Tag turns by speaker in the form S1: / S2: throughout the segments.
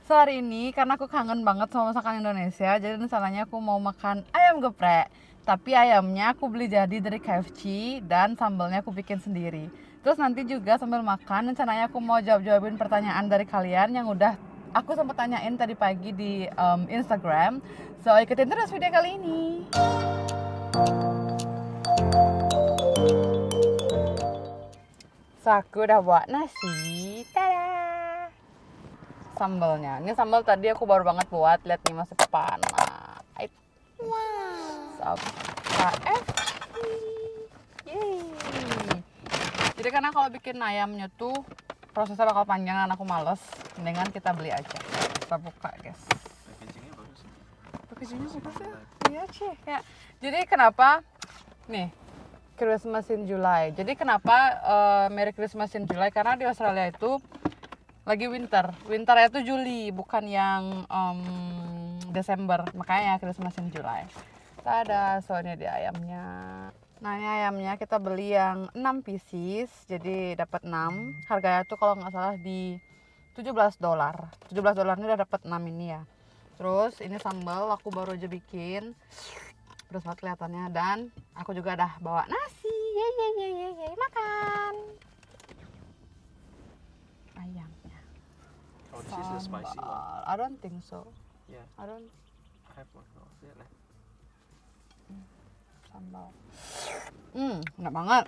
S1: So hari ini karena aku kangen banget sama masakan Indonesia, jadi rencananya aku mau makan ayam geprek. Tapi ayamnya aku beli jadi dari KFC dan sambalnya aku bikin sendiri. Terus nanti juga sambil makan rencananya aku mau jawab-jawabin pertanyaan dari kalian yang udah aku sempat tanyain tadi pagi di Instagram. So ikutin terus video kali ini. So aku udah buat nasi. Tada! Sambalnya. Ini sambal tadi aku baru banget buat, lihat nih masih panas. Wow. KFC. Yeay. Jadi karena kalau bikin ayamnya tuh prosesnya bakal panjang dan aku males, mendingan kita beli aja. Kita buka, guys.
S2: Packagingnya bagus.
S1: Packagingnya bagus ya. Iya, Cih. Ya. Jadi kenapa nih Christmas in July. Jadi kenapa Merry Christmas in July? Karena di Australia itu lagi winter. Winternya itu Juli, bukan yang Desember. Makanya Christmas in July. Tada, soalnya di ayamnya. Nah ini ayamnya kita beli yang 6 pieces, jadi dapat 6. Harganya tuh kalau nggak salah di $17. $17 ini udah dapat 6 ini ya. Terus ini sambal aku baru aja bikin. Terus banget kelihatannya, dan aku juga udah bawa nasi. Yeay, makan. Ayamnya.
S2: Oh, this is the spicy one.
S1: I don't think so.
S2: Yeah,
S1: I don't.
S2: I have one. Oh, lihat lah.
S1: Sambal. Enak banget.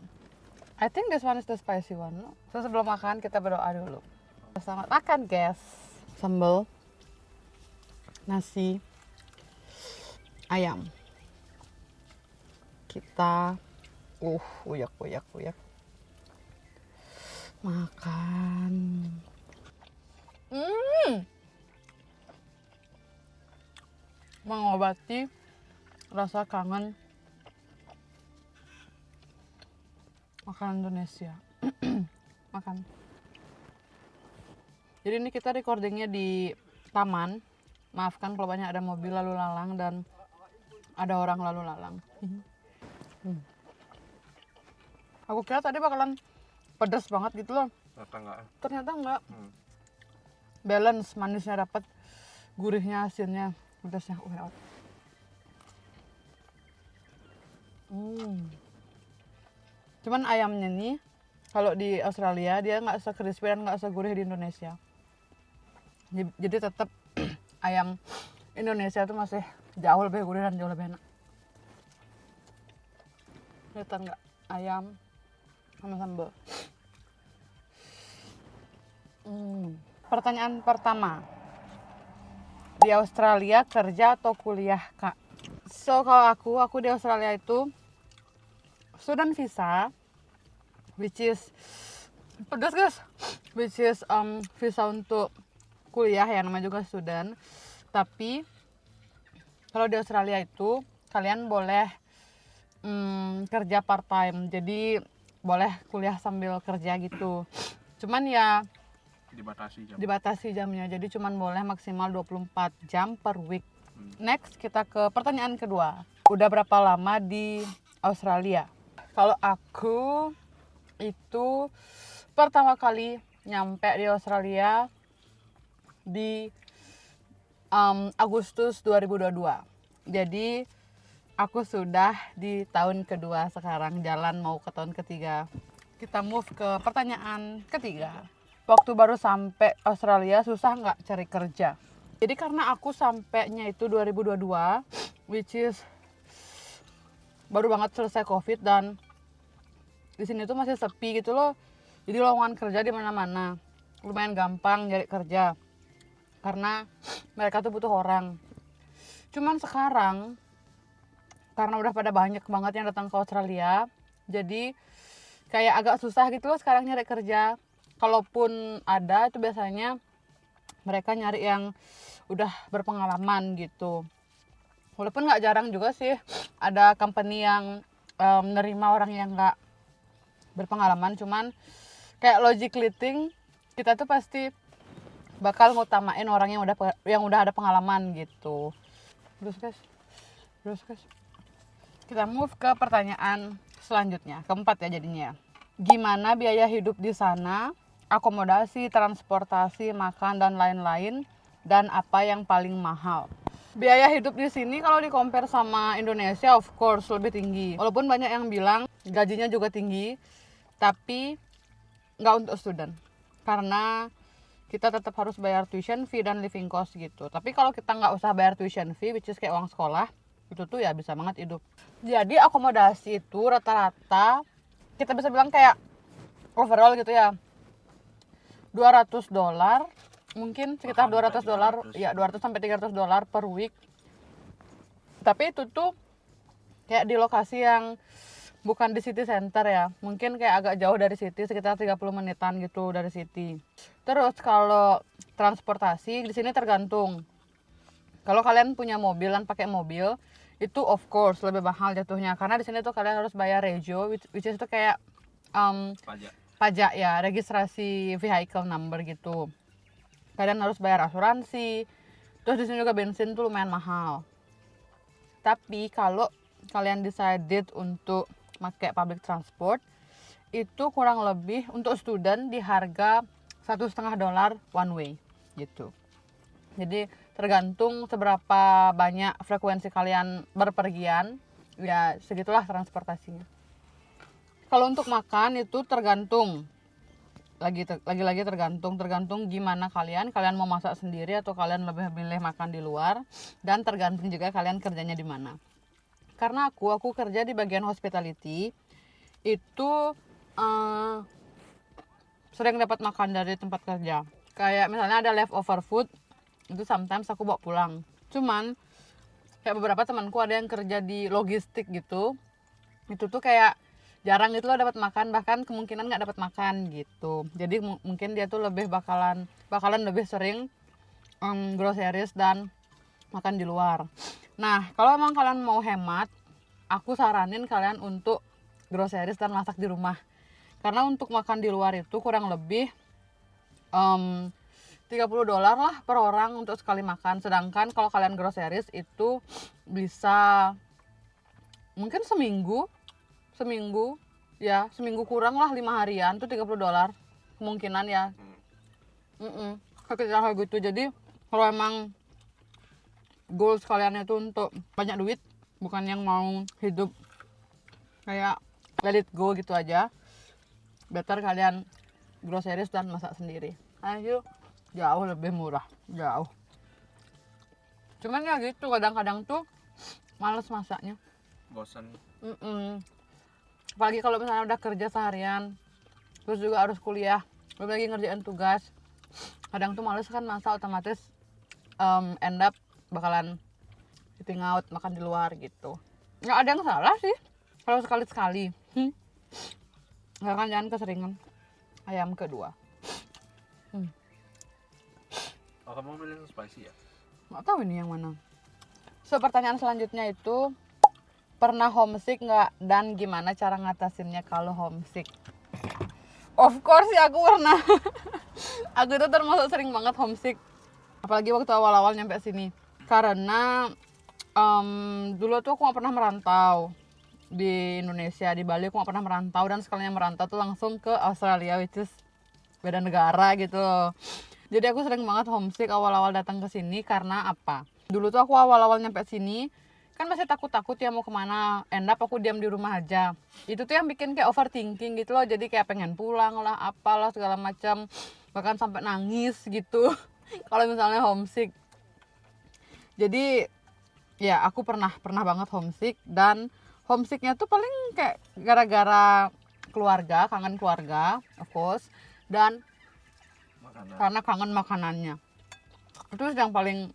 S1: I think this one is the spicy one. No? So sebelum makan kita berdoa dulu. Selamat makan, guys. Sambal, nasi, ayam. Kita uyak. Makan. Mengobati rasa kangen makanan Indonesia. Makan. Jadi ini kita recordingnya di taman. Maafkan kalau banyak ada mobil lalu lalang dan ada orang lalu lalang. Aku kira tadi bakalan pedas banget gitu loh. Ternyata enggak. Balance, manisnya dapat, gurihnya, asinnya, pedasnya. Cuman ayamnya nih, kalau di Australia dia nggak se-crispy dan nggak se-gurih di Indonesia. Jadi tetap ayam Indonesia tuh masih jauh lebih gurih dan jauh lebih enak. Lihat nggak? Ayam sama sambal. Pertanyaan pertama, di Australia kerja atau kuliah, Kak? So kalau aku di Australia itu student visa, which is pedas guys, which is visa untuk kuliah ya, namanya juga student. Tapi kalau di Australia itu kalian boleh kerja part time, jadi boleh kuliah sambil kerja gitu. Cuman ya dibatasi jamnya, jadi cuman boleh maksimal 24 jam per week. Next kita ke pertanyaan kedua, udah berapa lama di Australia? Kalau aku itu pertama kali nyampe di Australia di Agustus 2022. Jadi aku sudah di tahun kedua sekarang, jalan mau ke tahun ketiga. Kita move ke pertanyaan ketiga. Waktu baru sampai Australia susah nggak cari kerja? Jadi karena aku sampainya itu 2022, which is baru banget selesai COVID, dan di sini tuh masih sepi gitu loh. Jadi lowongan kerja di mana-mana. Lumayan gampang cari kerja karena mereka tuh butuh orang. Cuman sekarang karena udah pada banyak banget yang datang ke Australia, jadi kayak agak susah gitu loh sekarang nyari kerja. Kalaupun ada itu biasanya mereka nyari yang udah berpengalaman gitu. Walaupun nggak jarang juga sih ada company yang menerima orang yang nggak berpengalaman. Cuman kayak logically think, kita tuh pasti bakal ngutamain orang yang udah ada pengalaman gitu. Terus guys. Kita move ke pertanyaan selanjutnya, keempat ya jadinya. Gimana biaya hidup di sana? Akomodasi, transportasi, makan, dan lain-lain dan apa yang paling mahal. Biaya hidup di sini kalau di compare sama Indonesia of course lebih tinggi. Walaupun banyak yang bilang gajinya juga tinggi, tapi nggak untuk student. Karena kita tetap harus bayar tuition fee dan living cost gitu. Tapi kalau kita nggak usah bayar tuition fee, which is kayak uang sekolah, itu tuh ya bisa banget hidup. Jadi akomodasi itu rata-rata kita bisa bilang kayak overall gitu ya, $200, mungkin sekitar $200, ya 200 sampai $300 per week. Tapi itu tuh kayak di lokasi yang bukan di city center ya, mungkin kayak agak jauh dari city, sekitar 30 menitan gitu dari city. Terus kalau transportasi di sini tergantung. Kalau kalian punya mobil dan pakai mobil, itu of course lebih mahal jatuhnya, karena di sini tuh kalian harus bayar regio, which is itu kayak pajak ya, registrasi vehicle number gitu. Kalian harus bayar asuransi. Terus di sini juga bensin tuh lumayan mahal. Tapi kalau kalian decided untuk pakai public transport, itu kurang lebih untuk student di harga $1,5 one way gitu. Jadi tergantung seberapa banyak frekuensi kalian berpergian, ya segitulah transportasinya. Kalau untuk makan itu tergantung, lagi-lagi tergantung gimana kalian mau masak sendiri atau kalian lebih milih makan di luar, dan tergantung juga kalian kerjanya di mana. Karena aku kerja di bagian hospitality, itu sering dapat makan dari tempat kerja. Kayak misalnya ada leftover food, itu sometimes aku bawa pulang. Cuman kayak beberapa temanku ada yang kerja di logistik gitu, itu tuh kayak jarang gitu loh dapat makan, bahkan kemungkinan nggak dapat makan gitu. Jadi mungkin dia tuh lebih bakalan lebih sering groceries dan makan di luar. Nah, kalau emang kalian mau hemat, aku saranin kalian untuk groceries dan masak di rumah. Karena untuk makan di luar itu kurang lebih $30 lah per orang untuk sekali makan. Sedangkan kalau kalian groceries itu bisa mungkin seminggu kurang lah, 5 harian tuh $30 kemungkinan ya. Kayak gitu. Jadi kalau emang goals kalian itu untuk banyak duit, bukan yang mau hidup kayak let it go gitu aja, better kalian groceries dan masak sendiri. Ayo, jauh lebih murah, jauh. Cuman ya gitu, kadang-kadang tuh males masaknya,
S2: bosan.
S1: Apalagi kalau misalnya udah kerja seharian, terus juga harus kuliah, belum lagi ngerjain tugas, kadang tuh males kan masak, otomatis end up bakalan eating out, makan di luar gitu. Nggak ada yang salah sih kalau sekali-sekali. Nggak kan, jangan keseringan. Ayam kedua.
S2: Oh, kamu milih yang spicy ya?
S1: Nggak tahu ini yang mana. So, pertanyaan selanjutnya itu, pernah homesick nggak dan gimana cara ngatasinnya kalau homesick? Of course ya, aku pernah. Aku tuh termasuk sering banget homesick, apalagi waktu awal-awal nyampe sini. Karena dulu tuh aku nggak pernah merantau di Indonesia, di Bali aku nggak pernah merantau, dan sekalinya merantau tuh langsung ke Australia, which is beda negara gitu loh. Jadi aku sering banget homesick awal-awal datang ke sini. Karena apa? Dulu tuh aku awal-awal nyampe sini kan masih takut-takut ya mau kemana, end up aku diam di rumah aja. Itu tuh yang bikin kayak overthinking gitu loh, jadi kayak pengen pulang lah, apalah segala macam, bahkan sampai nangis gitu kalau misalnya homesick. Jadi ya aku pernah banget homesick, dan homesicknya tuh paling kayak gara-gara keluarga, kangen keluarga of course, dan karena kangen makanannya. Itu yang paling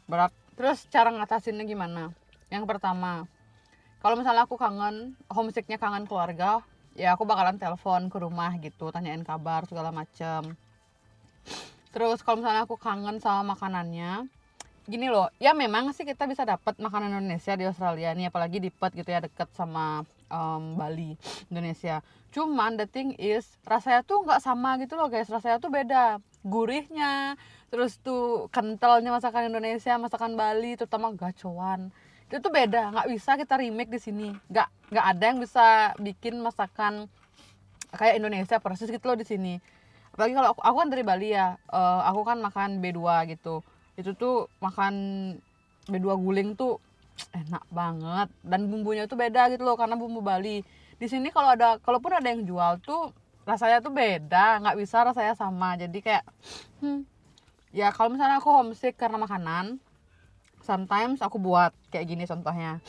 S1: berat. Terus cara ngatasinnya gimana? Yang pertama, kalau misalnya aku kangen, homesicknya kangen keluarga, ya aku bakalan telepon ke rumah gitu, tanyain kabar segala macem. Terus kalau misalnya aku kangen sama makanannya, gini loh, ya memang sih kita bisa dapat makanan Indonesia di Australia nih, apalagi di Perth gitu ya, deket sama Bali, Indonesia. Cuman the thing is, rasanya tuh nggak sama gitu loh guys, rasanya tuh beda. Gurihnya, terus tuh kentalnya masakan Indonesia, masakan Bali, terutama gacoan. Itu tuh beda, nggak bisa kita remake di sini. Nggak ada yang bisa bikin masakan kayak Indonesia persis gitu loh di sini. Apalagi kalau aku kan dari Bali ya, aku kan makan B2 gitu. Itu tuh makan B2 guling tuh enak banget, dan bumbunya tuh beda gitu loh karena bumbu Bali. Di sini kalaupun ada yang jual tuh rasanya tuh beda, nggak bisa rasanya sama. Jadi kayak ya kalau misalnya aku homesick karena makanan, sometimes aku buat kayak gini contohnya.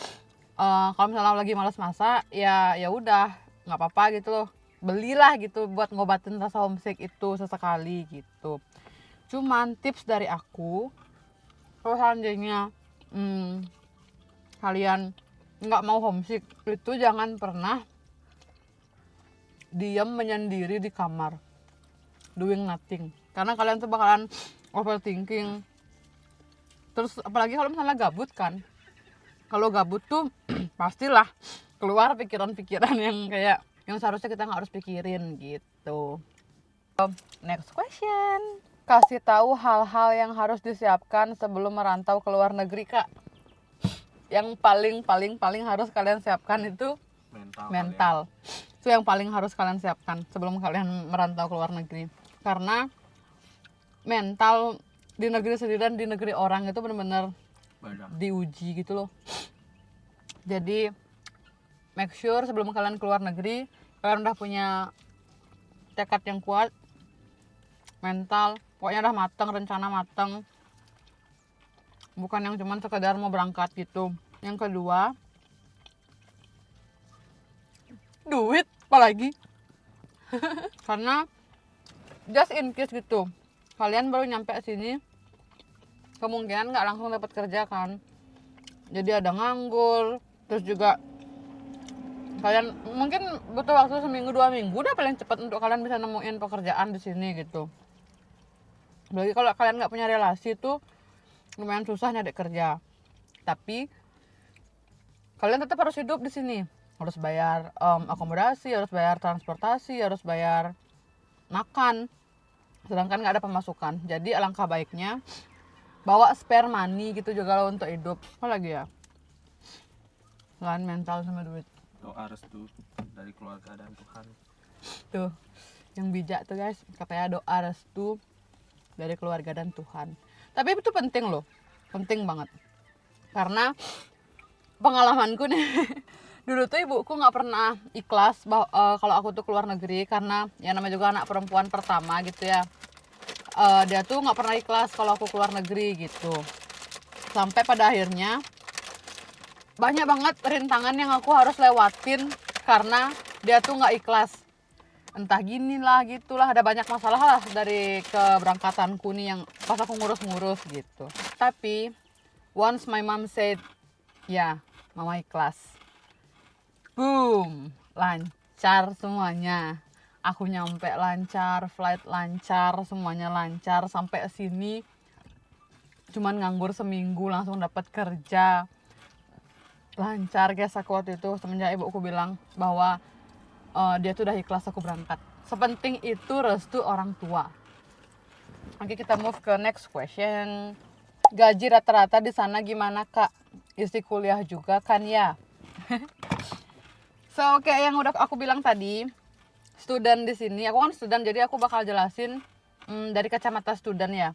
S1: Kalau misalnya lagi malas masak, ya udah nggak apa-apa gitu loh, belilah gitu buat ngobatin rasa homesick itu sesekali gitu. Cuman tips dari aku, kalau seandainya kalian nggak mau homesick, itu jangan pernah diam menyendiri di kamar doing nothing, karena kalian tuh bakalan overthinking. Terus apalagi kalau misalnya gabut kan, kalau gabut tuh pastilah keluar pikiran-pikiran yang seharusnya kita nggak harus pikirin gitu. Next question, kasih tahu hal-hal yang harus disiapkan sebelum merantau ke luar negeri, Kak. Yang paling harus kalian siapkan itu mental. Itu yang paling harus kalian siapkan sebelum kalian merantau ke luar negeri, karena mental di negeri sendiri dan di negeri orang itu benar-benar diuji gitu loh. Jadi make sure sebelum kalian keluar negeri, kalian udah punya tekad yang kuat, mental pokoknya udah mateng, rencana mateng, bukan yang cuman sekedar mau berangkat gitu. Yang kedua, duit apalagi. Karena just in case gitu, kalian baru nyampe sini, kemungkinan nggak langsung dapat kerja kan, jadi ada nganggur. Terus juga kalian mungkin butuh waktu seminggu 2 minggu udah paling cepat untuk kalian bisa nemuin pekerjaan di sini gitu. Apalagi kalau kalian nggak punya relasi tuh lumayan susah nyari kerja. Tapi kalian tetap harus hidup di sini, harus bayar akomodasi, harus bayar transportasi, harus bayar makan, sedangkan nggak ada pemasukan. Jadi alangkah baiknya bawa spare money gitu juga loh untuk hidup. Apa lagi ya, selain mental sama duit,
S2: doa restu dari keluarga dan Tuhan.
S1: tuh yang bijak tuh guys, katanya doa restu dari keluarga dan Tuhan. Tapi itu penting loh, penting banget. Karena pengalamanku nih, dulu tuh ibuku nggak pernah ikhlas kalau aku tuh keluar negeri, karena ya namanya juga anak perempuan pertama gitu ya. Dia tuh nggak pernah ikhlas kalau aku keluar negeri gitu. Sampai pada akhirnya banyak banget rintangan yang aku harus lewatin karena dia tuh nggak ikhlas. Entah gini lah gitulah, ada banyak masalah lah dari keberangkatanku nih yang pas aku ngurus-ngurus gitu. Tapi once my mom said ya mama ikhlas, boom, lancar semuanya. Aku nyampe lancar, flight lancar, semuanya lancar. Sampai sini cuman nganggur seminggu langsung dapat kerja. Lancar guys aku waktu itu, semenjak ibuku bilang bahwa dia tuh udah ikhlas aku berangkat. Sepenting itu restu orang tua. Oke, kita move ke next question. Gaji rata-rata di sana gimana, Kak? Isi kuliah juga kan ya? So, kayak yang udah aku bilang tadi, student di sini, aku kan student, jadi aku bakal jelasin dari kacamata student ya.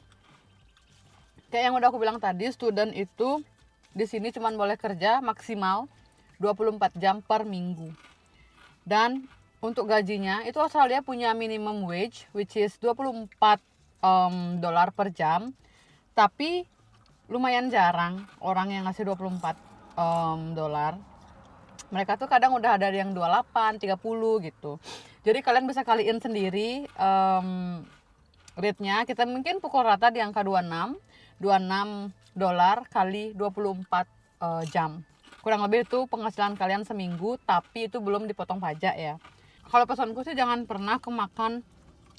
S1: Kayak yang udah aku bilang tadi, student itu di sini cuma boleh kerja maksimal 24 jam per minggu. Dan untuk gajinya itu Australia punya minimum wage, which is 24 dolar per jam. Tapi lumayan jarang orang yang ngasih 24 dolar. Mereka tuh kadang udah ada yang 28, 30 gitu. Jadi kalian bisa kaliin sendiri rate-nya. Kita mungkin pukul rata di angka 26 dolar kali 24 jam. Kurang lebih itu penghasilan kalian seminggu, tapi itu belum dipotong pajak ya. Kalau pesanku sih jangan pernah kemakan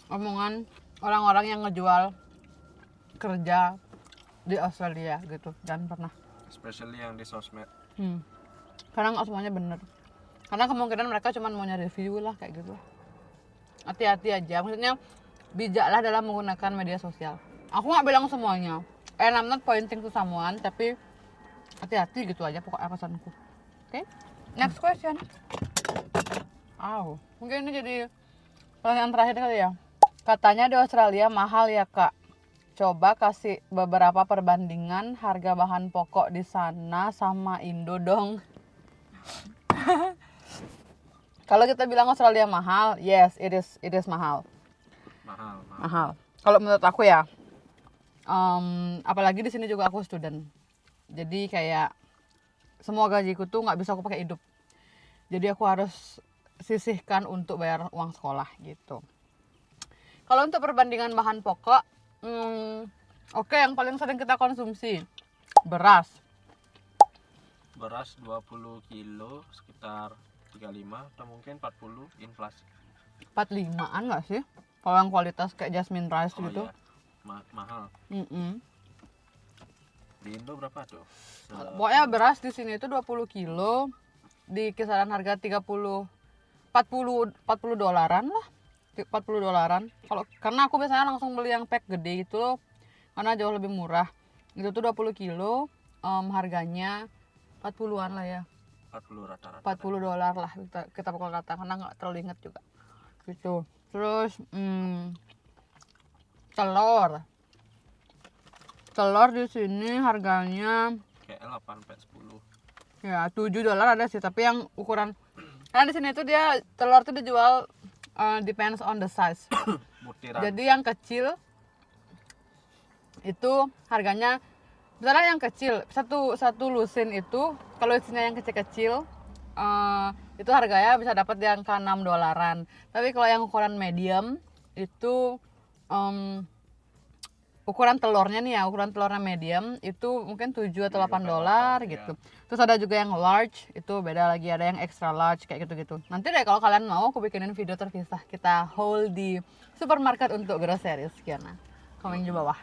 S1: omongan orang-orang yang ngejual kerja di Australia gitu. Jangan pernah.
S2: Especially yang di sosmed.
S1: Karena nggak semuanya bener. Karena kemungkinan mereka cuma mau nyari review lah kayak gitu. Hati-hati aja. Maksudnya bijaklah dalam menggunakan media sosial. Aku nggak bilang semuanya. And I'm not pointing to someone, tapi hati-hati gitu aja pokoknya pesanku. Oke? Next question. Mungkin ini jadi pertanyaan terakhir kali ya. Katanya di Australia mahal ya, Kak. coba kasih beberapa perbandingan harga bahan pokok di sana sama Indo dong. Kalau kita bilang Australia mahal, yes, it is mahal.
S2: Mahal.
S1: Kalau menurut aku ya, apalagi di sini juga aku student. Jadi kayak semua gajiku tuh nggak bisa aku pakai hidup. Jadi aku harus sisihkan untuk bayar uang sekolah gitu. Kalau untuk perbandingan bahan pokok, oke, yang paling sering kita konsumsi beras.
S2: Beras 20 kilo sekitar 35 atau mungkin 40 inflasi.
S1: 45an nggak sih? Kalau yang kualitas kayak jasmine rice
S2: Oh
S1: gitu.
S2: iya, mahal. Di Indo berapa tuh?
S1: Pokoknya beras di sini itu 20 kilo di kisaran harga 40 dolaran lah. 40 dolaran. Karena aku biasanya langsung beli yang pack gede gitu loh. Karena jauh lebih murah. Itu tuh 20 kilo harganya 40-an lah ya.
S2: 40 rata-rata.
S1: 40 dolar lah kita pokok kata, karena nggak terlalu inget juga gitu. Terus telur di sini harganya
S2: Kayak 8 sampai 10.
S1: ya 7 dolar ada sih, tapi yang ukuran, karena di sini tuh dia telur tuh dijual depends on the size.
S2: Butiran.
S1: Jadi yang kecil itu harganya, misalnya yang kecil satu lusin itu kalau isinya yang kecil-kecil itu harganya bisa dapat di angka 6 dolaran. Tapi kalau yang ukuran medium itu ukuran telurnya medium itu mungkin 7 atau 8 dolar gitu. Terus ada juga yang large, itu beda lagi, ada yang extra large kayak gitu-gitu. Nanti deh kalau kalian mau aku bikinin video terpisah kita haul di supermarket untuk groceries sekian. Komen di bawah.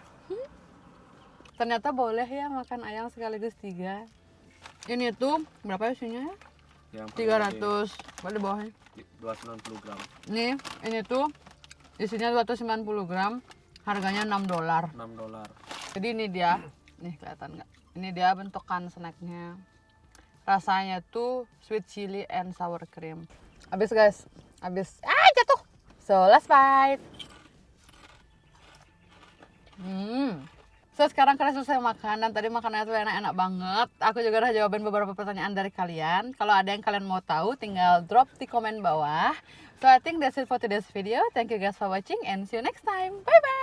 S1: Ternyata boleh ya makan ayam sekaligus 3. Ini tuh berapa isinya ya?
S2: Yang
S1: 300, di bawahnya.
S2: 290 gram.
S1: Ini tuh isinya 290 gram, harganya 6 dolar.
S2: 6 dolar.
S1: Jadi ini dia, nih kelihatan nggak? Ini dia bentukan snacknya. Rasanya tuh sweet chili and sour cream. Habis guys, jatuh. So let's bite. So sekarang kalian selesai makan, dan tadi makanannya tuh enak-enak banget. Aku juga udah jawabin beberapa pertanyaan dari kalian. Kalau ada yang kalian mau tahu, tinggal drop di komen bawah. So I think that's it for today's video. Thank you guys for watching and see you next time. Bye bye.